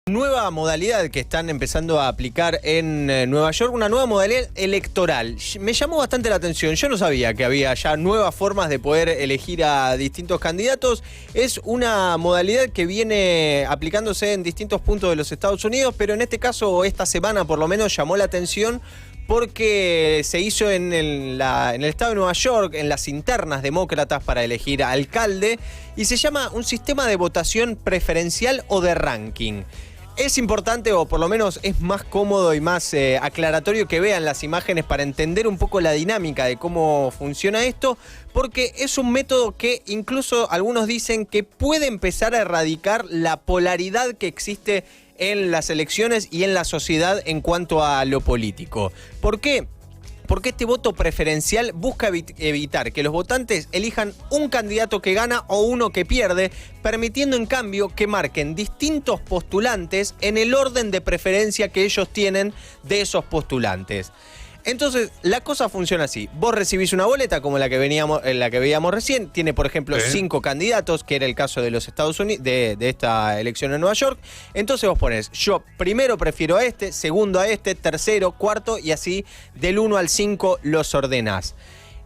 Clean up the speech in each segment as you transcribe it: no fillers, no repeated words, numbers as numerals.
Nueva modalidad que están empezando a aplicar en Nueva York, una nueva modalidad electoral. Me llamó bastante la atención, yo no sabía que había ya nuevas formas de poder elegir a distintos candidatos. Es una modalidad que viene aplicándose en distintos puntos de los Estados Unidos, pero en este caso, esta semana por lo menos llamó la atención porque se hizo en el estado de Nueva York, en las internas demócratas para elegir alcalde, y se llama un sistema de votación preferencial o de ranking. Es importante, o por lo menos es más cómodo y más aclaratorio que vean las imágenes para entender un poco la dinámica de cómo funciona esto, porque es un método que incluso algunos dicen que puede empezar a erradicar la polaridad que existe en las elecciones y en la sociedad en cuanto a lo político. ¿Por qué? Porque este voto preferencial busca evitar que los votantes elijan un candidato que gana o uno que pierde, permitiendo en cambio que marquen distintos postulantes en el orden de preferencia que ellos tienen de esos postulantes. Entonces, la cosa funciona así. Vos recibís una boleta como la que veíamos recién. Tiene, por ejemplo, 5 candidatos, que era el caso de los Estados Unidos, de esta elección en Nueva York. Entonces vos ponés, yo primero prefiero a este, segundo a este, tercero, cuarto, y así del 1 al 5 los ordenás.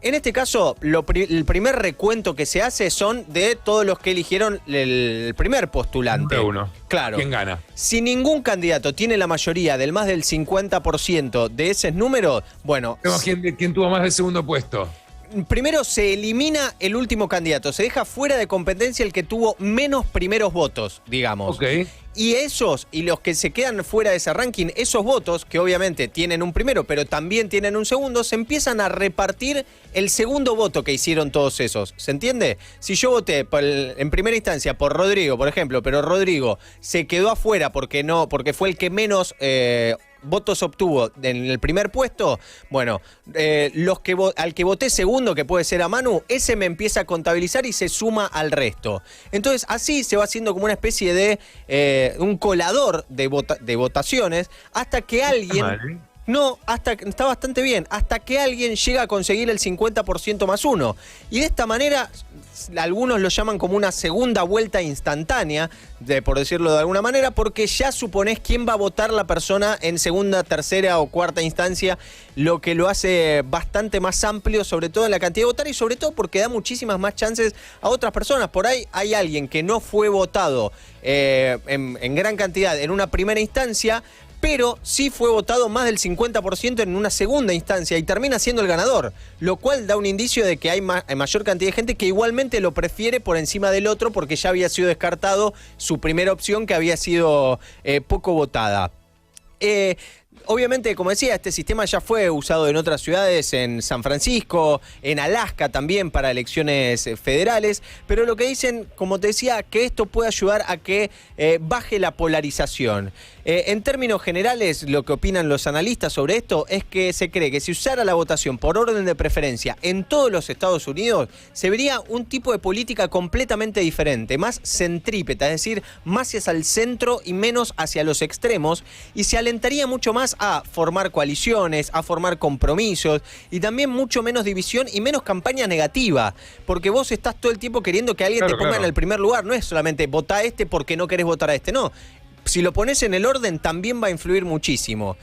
En este caso, el primer recuento que se hace son de todos los que eligieron el primer postulante. Uno. Claro. ¿Quién gana? Si ningún candidato tiene la mayoría del más del 50% de ese número, bueno... ¿Quién tuvo más del segundo puesto? Primero se elimina el último candidato, se deja fuera de competencia el que tuvo menos primeros votos, digamos. Ok. Y los que se quedan fuera de ese ranking, esos votos, que obviamente tienen un primero, pero también tienen un segundo, se empiezan a repartir el segundo voto que hicieron todos esos. ¿Se entiende? Si yo voté en primera instancia por Rodrigo, por ejemplo, pero Rodrigo se quedó afuera porque fue el que menos votos obtuvo en el primer puesto, bueno, al que voté segundo, que puede ser a Manu, ese me empieza a contabilizar y se suma al resto. Entonces así se va haciendo como una especie de un colador de votaciones hasta que alguien... No, está bastante bien, hasta que alguien llega a conseguir el 50% más uno. Y de esta manera, algunos lo llaman como una segunda vuelta instantánea, por decirlo de alguna manera, porque ya suponés quién va a votar la persona en segunda, tercera o cuarta instancia, lo que lo hace bastante más amplio, sobre todo en la cantidad de votar y sobre todo porque da muchísimas más chances a otras personas. Por ahí hay alguien que no fue votado en gran cantidad en una primera instancia, pero sí fue votado más del 50% en una segunda instancia y termina siendo el ganador, lo cual da un indicio de que hay mayor cantidad de gente que igualmente lo prefiere por encima del otro porque ya había sido descartado su primera opción que había sido poco votada. Obviamente, como decía, este sistema ya fue usado en otras ciudades, en San Francisco, en Alaska también para elecciones federales, pero lo que dicen, como te decía, que esto puede ayudar a que baje la polarización. En términos generales, lo que opinan los analistas sobre esto es que se cree que si usara la votación por orden de preferencia en todos los Estados Unidos, se vería un tipo de política completamente diferente, más centrípeta, es decir, más hacia el centro y menos hacia los extremos, y se alentaría mucho más a formar coaliciones, a formar compromisos y también mucho menos división y menos campaña negativa, porque vos estás todo el tiempo queriendo que alguien te ponga en el primer lugar, no es solamente votá a este porque no querés votar a este, no. Si lo pones en el orden también va a influir muchísimo.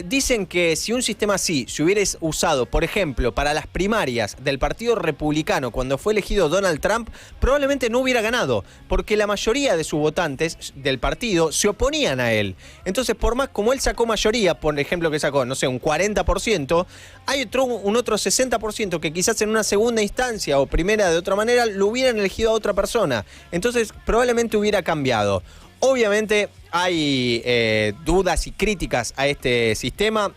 Dicen que si un sistema así se hubiera usado, por ejemplo, para las primarias del Partido Republicano cuando fue elegido Donald Trump, probablemente no hubiera ganado, porque la mayoría de sus votantes del partido se oponían a él. Entonces, por más como él sacó mayoría, por ejemplo que sacó, no sé, un 40%, hay un otro 60% que quizás en una segunda instancia o primera de otra manera lo hubieran elegido a otra persona. Entonces, probablemente hubiera cambiado. Obviamente hay dudas y críticas a este sistema,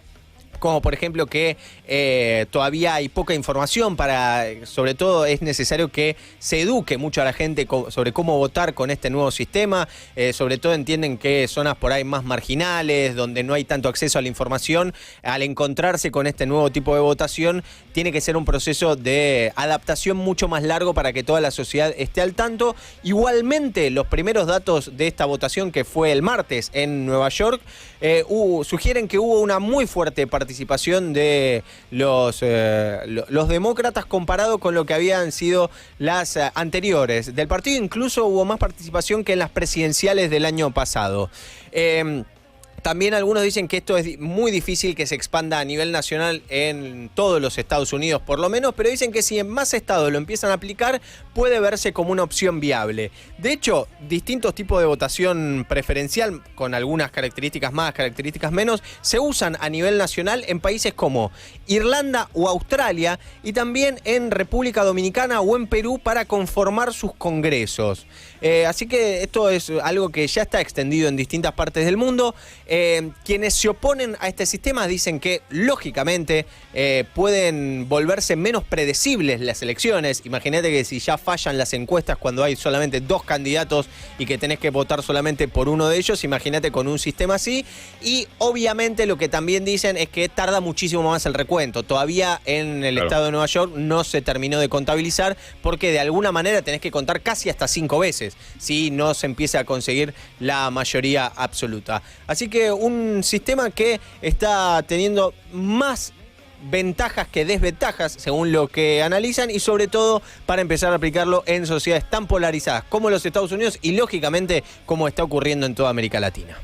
como por ejemplo que todavía hay poca información sobre todo es necesario que se eduque mucho a la gente sobre cómo votar con este nuevo sistema, sobre todo entienden que zonas por ahí más marginales, donde no hay tanto acceso a la información, al encontrarse con este nuevo tipo de votación, tiene que ser un proceso de adaptación mucho más largo para que toda la sociedad esté al tanto. Igualmente, los primeros datos de esta votación que fue el martes en Nueva York, sugieren que hubo una muy fuerte participación participación de los demócratas comparado con lo que habían sido las anteriores. Del partido incluso hubo más participación que en las presidenciales del año pasado. También algunos dicen que esto es muy difícil que se expanda a nivel nacional en todos los Estados Unidos por lo menos, pero dicen que si en más estados lo empiezan a aplicar puede verse como una opción viable. De hecho, distintos tipos de votación preferencial, con algunas características más, características menos, se usan a nivel nacional en países como Irlanda o Australia y también en República Dominicana o en Perú para conformar sus congresos. Así que esto es algo que ya está extendido en distintas partes del mundo. Quienes se oponen a este sistema dicen que, lógicamente, pueden volverse menos predecibles las elecciones. Imagínate que si ya fallan las encuestas cuando hay solamente 2 candidatos y que tenés que votar solamente por uno de ellos, imagínate con un sistema así. Y obviamente lo que también dicen es que tarda muchísimo más el recuento. Todavía en el estado de Nueva York no se terminó de contabilizar porque de alguna manera tenés que contar casi hasta 5 veces si no se empieza a conseguir la mayoría absoluta. Así que un sistema que está teniendo más ventajas que desventajas según lo que analizan y sobre todo para empezar a aplicarlo en sociedades tan polarizadas como los Estados Unidos y lógicamente como está ocurriendo en toda América Latina.